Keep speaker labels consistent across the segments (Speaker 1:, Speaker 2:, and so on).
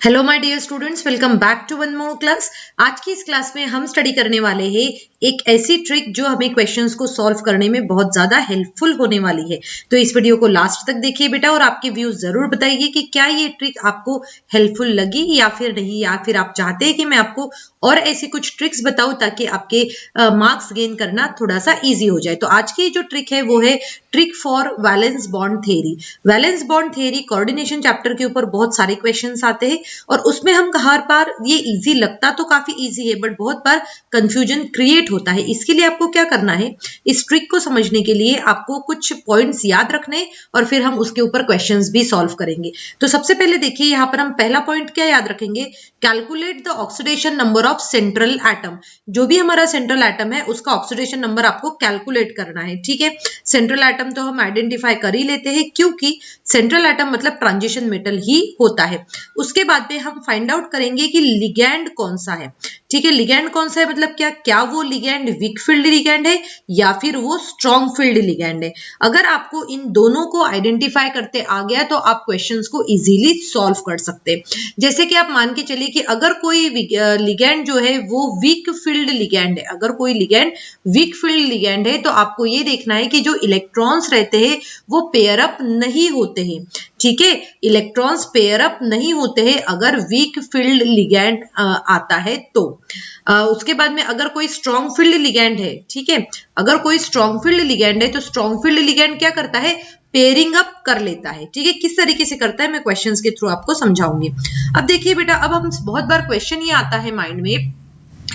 Speaker 1: Hello my dear students, welcome back to one more class. आज की इस class में हम स्टडी करने वाले हैं एक ऐसी ट्रिक जो हमें क्वेश्चंस को सॉल्व करने में बहुत ज्यादा हेल्पफुल होने वाली है। तो इस वीडियो को लास्ट तक देखिए बेटा, और आपके व्यूज जरूर बताइए कि क्या ये ट्रिक आपको हेल्पफुल लगी या फिर नहीं, या फिर आप चाहते हैं कि मैं आपको और ऐसी कुछ ट्रिक्स बताऊं ताकि आपके मार्क्स गेन करना थोड़ा सा इजी हो जाए। तो आज की जो ट्रिक है वो है trick for valence bond theory. Valence bond theory coordination chapter के ऊपर बहुत सारे क्वेश्चंस आते हैं और उसमें हम हर बार ये इजी लगता तो काफी इजी है, बट बहुत बार कंफ्यूजन क्रिएट होता है। इसके लिए आपको क्या करना है, इस ट्रिक को समझने के लिए आपको कुछ पॉइंट्स याद रखने और फिर हम उसके ऊपर क्वेश्चंस भी सॉल्व करेंगे। तो सबसे पहले देखिए, यहाँ पर हम पहला पॉइंट क्या याद रखेंगे, calculate the oxidation number of central atom. जो भी हमारा सेंट्रल एटम है उसका ऑक्सीडेशन नंबर आपको कैलकुलेट करना है। ठीक है, सेंट्रल एटम तो हम आइडेंटिफाई कर ही लेते हैं क्योंकि सेंट्रल एटम मतलब ट्रांजिशन मेटल ही होता है। उसके बाद में हम फाइंड आउट करेंगे कि लिगैंड कौन सा है। ठीक है, लिगैंड कौन सा है मतलब क्या वो लिगैंड वीक फील्ड लिगैंड है या फिर वो स्ट्रॉन्ग फील्ड लिगैंड है। अगर आपको इन दोनों को आइडेंटिफाई करते आ गया तो आप क्वेश्चंस को इजीली सॉल्व कर सकते हैं। जैसे कि आप मान के चलिए कि अगर कोई लिगैंड जो है वो वीक फील्ड लिगैंड है, अगर कोई लिगैंड वीक फील्ड लिगैंड है तो आपको ये देखना है कि जो इलेक्ट्रॉन्स रहते हैं वो पेयर अप नहीं होते हैं। ठीक है, इलेक्ट्रॉन्स पेयर अप नहीं होते हैं अगर वीक फील्ड लिगैंड आता है तो। उसके बाद में अगर कोई स्ट्रॉन्ग फील्ड लिगैंड है, ठीक है, अगर कोई स्ट्रॉन्ग फील्ड लिगैंड है तो स्ट्रॉन्ग फील्ड लिगैंड क्या करता है, पेयरिंग अप कर लेता है। ठीक है, किस तरीके से करता है मैं क्वेश्चंस के थ्रू आपको समझाऊंगी। अब देखिए बेटा, अब हम बहुत बार क्वेश्चन ये आता है माइंड में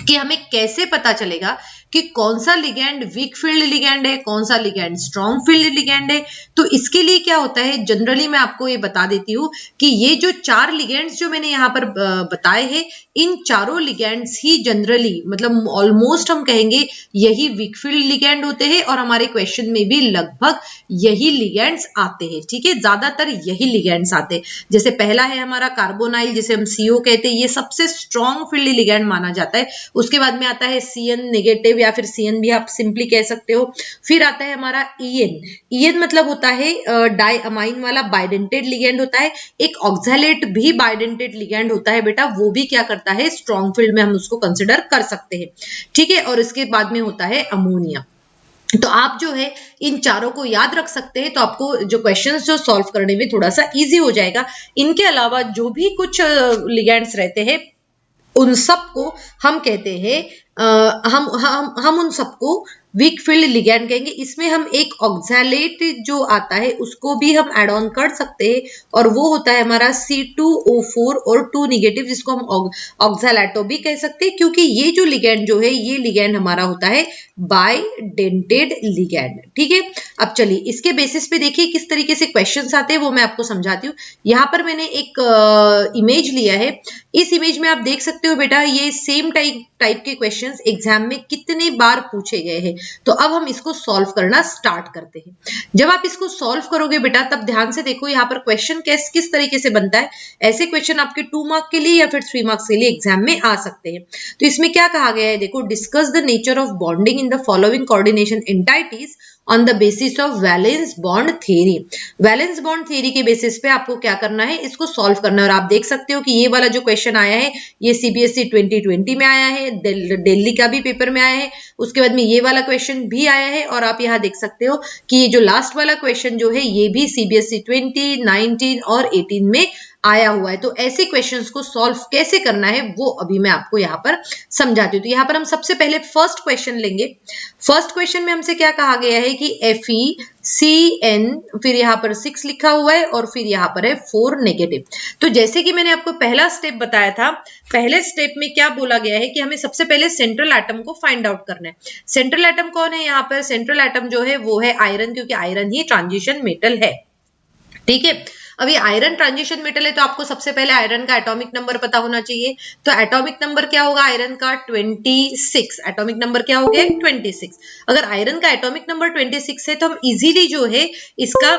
Speaker 1: कि हमें कैसे पता चलेगा कि कौन सा लिगैंड वीक फील्ड लिगैंड है, कौन सा लिगैंड स्ट्रॉन्ग फील्ड लिगैंड है। तो इसके लिए क्या होता है, जनरली मैं आपको ये बता देती हूँ कि ये जो चार लिगैंड्स जो मैंने यहाँ पर बताए हैं, इन चारों लिगैंड्स ही जनरली मतलब ऑलमोस्ट हम कहेंगे यही वीक फील्ड लिगैंड होते हैं और हमारे क्वेश्चन में भी लगभग यही लिगैंड्स आते हैं। ठीक है, ज्यादातर यही लिगैंड्स आते हैं। जैसे पहला है हमारा कार्बोनाइल, जिसे हम CO कहते हैं, ये सबसे स्ट्रॉन्ग फील्ड लिगैंड माना जाता है। उसके बाद में आता है CN नेगेटिव या फिर CN भी आप सिंपली कह सकते हो। फिर आता है हमारा EN मतलब होता है डाइअमाइन वाला बाइडेंटेड लिगैंड होता है। एक ऑक्सैलेट भी बाइडेंटेड लिगैंड होता है बेटा, वो भी क्या करता है, स्ट्रॉन्ग फील्ड में हम उसको कंसिडर कर सकते हैं। ठीक है, और इसके बाद में होता है अमोनिया। तो आप जो है इन चारों को याद रख सकते हैं तो आपको जो क्वेश्चंस जो सॉल्व करने में थोड़ा सा इजी हो जाएगा। इनके अलावा जो भी कुछ लिगैंड्स रहते हैं उन सबको हम कहते हैं हम उन सबको वीक फील्ड लिगैंड कहेंगे। इसमें हम एक ऑक्सैलेट जो आता है उसको भी हम ऐड ऑन कर सकते हैं और वो होता है हमारा C2O4 और 2 नेगेटिव, जिसको हम ऑक्सैलेटो भी कह सकते हैं क्योंकि ये जो लिगैंड जो है ये लिगैंड हमारा होता है बाइडेंटेड लिगैंड। ठीक है, अब चलिए इसके बेसिस पे देखिए किस तरीके से क्वेश्चंस आते हैं वो मैं आपको समझाती हूँ। यहाँ पर मैंने एक इमेज लिया है। इस इमेज में आप देख सकते हो बेटा, ये सेम टाइप के क्वेश्चंस एग्जाम में कितने बार पूछे गए हैं। तो अब हम इसको सॉल्व करना स्टार्ट करते हैं। जब आप इसको सॉल्व करोगे बेटा तब ध्यान से देखो यहाँ पर क्वेश्चन किस तरीके से बनता है। ऐसे क्वेश्चन आपके 2 मार्क के लिए या फिर 3 मार्क्स के लिए एग्जाम में आ सकते हैं। तो इसमें क्या कहा गया है, देखो, discuss the nature of bonding in the following coordination entities on the basis of valence bond theory. Valence bond theory के बेसिस पे आपको क्या करना है, इसको सॉल्व करना है। और आप देख सकते हो कि ये वाला जो क्वेश्चन आया है ये CBSE 2020 में आया है, दिल्ली का भी पेपर में आया है। उसके बाद में ये वाला क्वेश्चन भी आया है और आप यहाँ देख सकते हो कि ये जो लास्ट वाला क्वेश्चन जो है ये भी CBSE 20, 19 और 18 में आया हुआ है। तो ऐसे क्वेश्चंस को सॉल्व कैसे करना है वो अभी मैं आपको यहाँ पर समझाती हूँ। तो यहाँ पर हम सबसे पहले फर्स्ट क्वेश्चन लेंगे। फर्स्ट क्वेश्चन में हमसे क्या कहा गया है कि FeCN, फिर यहाँ पर 6 लिखा हुआ है और फिर यहाँ पर है 4 नेगेटिव। तो जैसे कि मैंने आपको पहला स्टेप बताया था, पहले स्टेप में क्या बोला गया है कि हमें सबसे पहले सेंट्रल एटम को फाइंड आउट करना है। सेंट्रल एटम कौन है, यहाँ पर सेंट्रल एटम जो है वो है आयरन, क्योंकि आयरन ही ट्रांजिशन मेटल है। ठीक है, अब ये आयरन ट्रांजिशन मेटल है तो आपको सबसे पहले आयरन का एटॉमिक नंबर पता होना चाहिए। तो एटॉमिक नंबर क्या होगा आयरन का, 26। एटॉमिक नंबर क्या हो गया, 26। अगर आयरन का एटॉमिक नंबर 26 है तो हम इजीली जो है इसका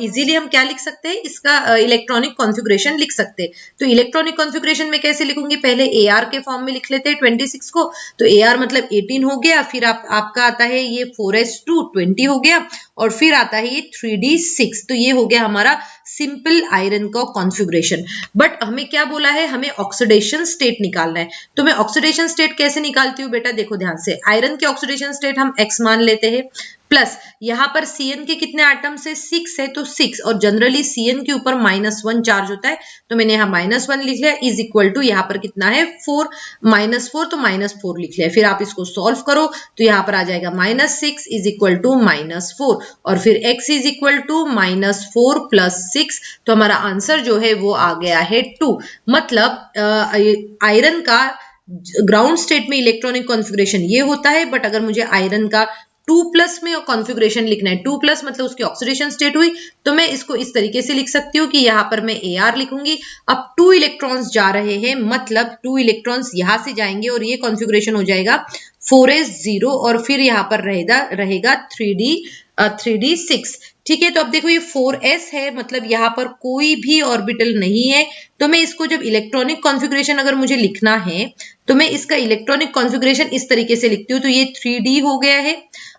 Speaker 1: इजीली हम क्या लिख सकते हैं, इसका इलेक्ट्रॉनिक कॉन्फ़िगरेशन लिख सकते हैं। तो इलेक्ट्रॉनिक कॉन्फ़िगरेशन में कैसे लिखूंगी, पहले AR के फॉर्म में लिख लेते हैं 26 को। तो AR मतलब 18 हो गया, फिर आपका आता है ये 4s2 20 हो गया और फिर आता है ये 3d6। तो ये हो गया हमारा सिंपल आयरन का कॉन्फ़िगरेशन। बट हमें क्या बोला है, हमें ऑक्सीडेशन स्टेट निकालना है। तो मैं ऑक्सीडेशन स्टेट कैसे निकालती हूँ बेटा, देखो ध्यान से, आयरन के ऑक्सीडेशन स्टेट हम X मान लेते हैं, प्लस यहाँ पर Cn के कितने एटम्स है, 6 है, तो 6, और जनरली Cn के ऊपर -1 चार्ज होता है, तो मैंने यहाँ -1 लिख लिया, इज इक्वल टू यहाँ पर कितना है 4, -4, तो -4 लिख लिया। फिर आप इसको सॉल्व करो तो यहाँ पर आ जाएगा -6 इज इक्वल टू -4, और फिर x इज इक्वल टू -4 + 6, तो हमारा आंसर जो है वो आ गया है 2। मतलब आयरन का ग्राउंड स्टेट में इलेक्ट्रॉनिक कॉन्फ़िगरेशन ये होता है, बट अगर मुझे आयरन का 2+ में कॉन्फ़िगरेशन लिखना है, 2+ मतलब उसकी ऑक्सीडेशन स्टेट हुई, तो मैं इसको इस तरीके से लिख सकती हूँ कि यहाँ पर मैं Ar लिखूंगी। अब 2 इलेक्ट्रॉन्स जा रहे हैं, मतलब 2 इलेक्ट्रॉन्स यहाँ से जाएंगे और ये कॉन्फ़िगरेशन हो जाएगा 4s0, और फिर यहाँ पर रहेगा 3d6। ठीक है, तो अब देखो ये 4s है, मतलब यहाँ पर कोई भी ऑर्बिटल नहीं है, तो मैं इसको जब इलेक्ट्रॉनिक कॉन्फ़िगरेशन अगर मुझे लिखना है तो मैं इसका इलेक्ट्रॉनिक कॉन्फ़िगरेशन इस तरीके से लिखती हूँ, तो ये 3d हो गया है।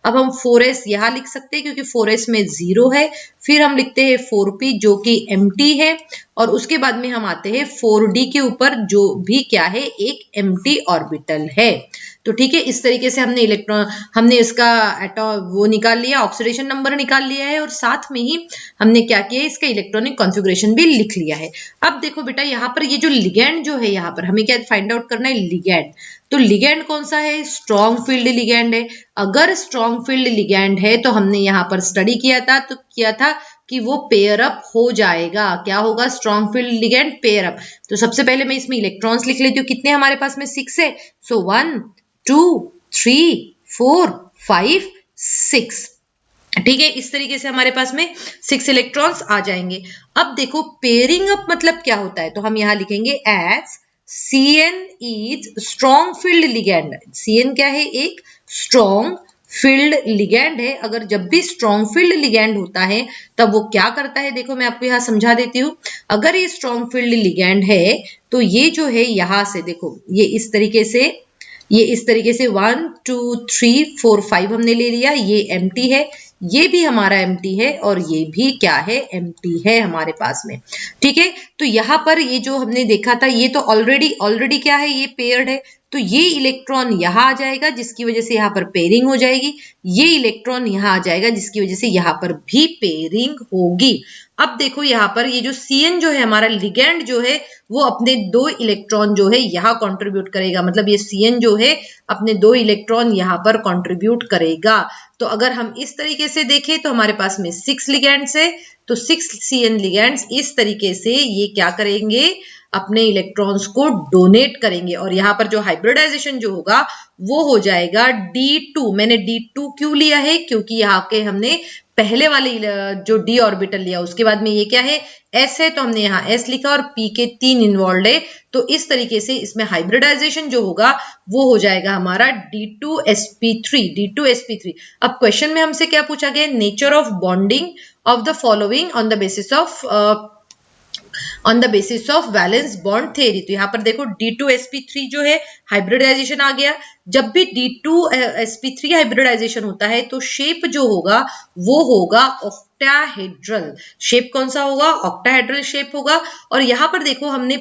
Speaker 1: अब हम 4s यहाँ लिख सकते हैं क्योंकि 4s में 0 है, फिर हम लिखते हैं 4p जो कि एम्प्टी है, और उसके बाद में हम आते हैं 4d के ऊपर जो भी क्या है, एक एम्प्टी ऑर्बिटल है। तो ठीक है, इस तरीके से हमने इसका वो निकाल लिया, ऑक्सीडेशन नंबर निकाल लिया है, और साथ में ही हमने क्या किया, इसका इलेक्ट्रॉनिक कॉन्फ़िगरेशन भी लिख लिया है। अब देखो बेटा, यहाँ पर ये जो लिगैंड जो है, यहाँ पर हमें क्या फाइंड आउट करना है, लिगैंड। तो लिगैंड कौन सा है, स्ट्रॉन्ग फील्ड लिगैंड है। अगर स्ट्रॉन्ग फील्ड लिगैंड है तो हमने यहाँ पर स्टडी किया था कि वो पेयर अप हो जाएगा। क्या होगा, strong field ligand pair up. तो सबसे पहले मैं इसमें इलेक्ट्रॉन्स लिख लेती हूँ, कितने हमारे पास में 6 है, सो 1 2 3 4 5 6। ठीक है, इस तरीके से हमारे पास में 6 इलेक्ट्रॉन्स आ जाएंगे। अब देखो पेयरिंग अप मतलब क्या होता है, तो हम यहाँ लिखेंगे as Cn is strong field ligand. Cn क्या है, एक स्ट्रॉन्ग फील्ड लिगैंड है। अगर जब भी स्ट्रॉन्ग फील्ड लिगैंड होता है तब वो क्या करता है, देखो मैं आपको यहाँ समझा देती हूँ। अगर ये स्ट्रॉन्ग फील्ड लिगैंड है तो ये जो है यहाँ से देखो, ये इस तरीके से 1 2 3 4 5 हमने ले लिया, ये एम्प्टी है, ये भी हमारा एम्प्टी है, और ये भी क्या है, एम्प्टी है हमारे पास में। ठीक है, तो यहाँ पर ये जो हमने देखा था, ये तो ऑलरेडी क्या है, ये पेयर्ड है, तो ये इलेक्ट्रॉन यहाँ आ जाएगा जिसकी वजह से यहाँ पर पेयरिंग हो जाएगी, ये इलेक्ट्रॉन यहाँ आ जाएगा जिसकी वजह से यहाँ पर भी पेयरिंग होगी। अब देखो यहाँ पर ये जो Cn जो है हमारा लिगैंड जो है, वो अपने 2 इलेक्ट्रॉन जो है यहाँ कंट्रीब्यूट करेगा, मतलब ये Cn जो है अपने 2 इलेक्ट्रॉन यहाँ पर कंट्रीब्यूट करेगा। तो अगर हम इस तरीके से देखें तो हमारे पास में 6 लिगैंड्स है, तो 6 Cn लिगैंड्स इस तरीके से ये क्या करेंगे, अपने इलेक्ट्रॉन्स को डोनेट करेंगे, और यहाँ पर जो हाइब्रिडाइजेशन जो होगा वो हो जाएगा D2। मैंने D2 क्यों लिया है, क्योंकि यहाँ के हमने पहले वाले जो d ऑर्बिटल लिया उसके बाद में ये क्या है, s है, तो हमने यहाँ s लिखा, और p के 3 इन्वॉल्व है, तो इस तरीके से इसमें हाइब्रिडाइजेशन जो होगा वो हो जाएगा हमारा D2sp3। अब क्वेश्चन में हमसे क्या पूछा गया, nature of bonding of the following on the basis of valence bond theory. तो यहाँ पर देखो D2sp3 जो है हाइब्रिडाइजेशन आ गया। जब भी D2sp3 हाइब्रिडाइजेशन होता है तो शेप जो होगा वो होगा ऑक्टाहेड्रल। शेप कौन सा होगा, ऑक्टाहेड्रल शेप होगा। और यहाँ पर देखो हमने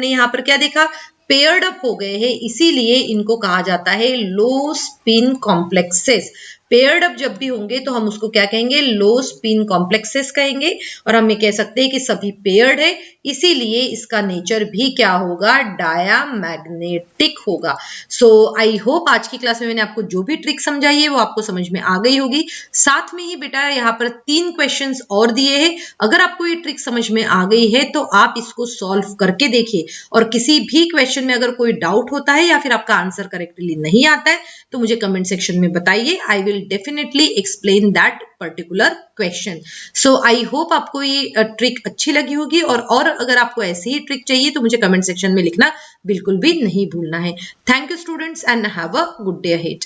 Speaker 1: यहाँ पर क्या देखा, पेयर्ड अप हो गए हैं, इसीलिए इनको कहा जाता है लो स्पिन कॉम्प्लेक्सेस। पेयर्ड अप जब भी होंगे तो हम उसको क्या कहेंगे, लो स्पिन कॉम्प्लेक्सेस कहेंगे, और हम ये कह सकते हैं कि सभी पेयर्ड है, इसीलिए इसका नेचर भी क्या होगा, डायामैग्नेटिक होगा। सो आई होप आज की क्लास में मैंने आपको जो भी ट्रिक समझाई है वो आपको समझ में आ गई होगी। साथ में ही बेटा यहाँ पर 3 क्वेश्चंस और दिए हैं, अगर आपको ये ट्रिक समझ में आ गई है तो आप इसको सॉल्व करके देखिए, और किसी भी क्वेश्चन में अगर कोई डाउट होता है या फिर आपका आंसर करेक्टली नहीं आता है तो मुझे कमेंट सेक्शन में बताइए, I will definitely explain that particular question. So I hope आपको ये ट्रिक अच्छी लगी होगी, और अगर आपको ऐसी ही ट्रिक चाहिए तो मुझे कमेंट सेक्शन में लिखना बिल्कुल भी नहीं भूलना है। Thank you students and have a good day ahead.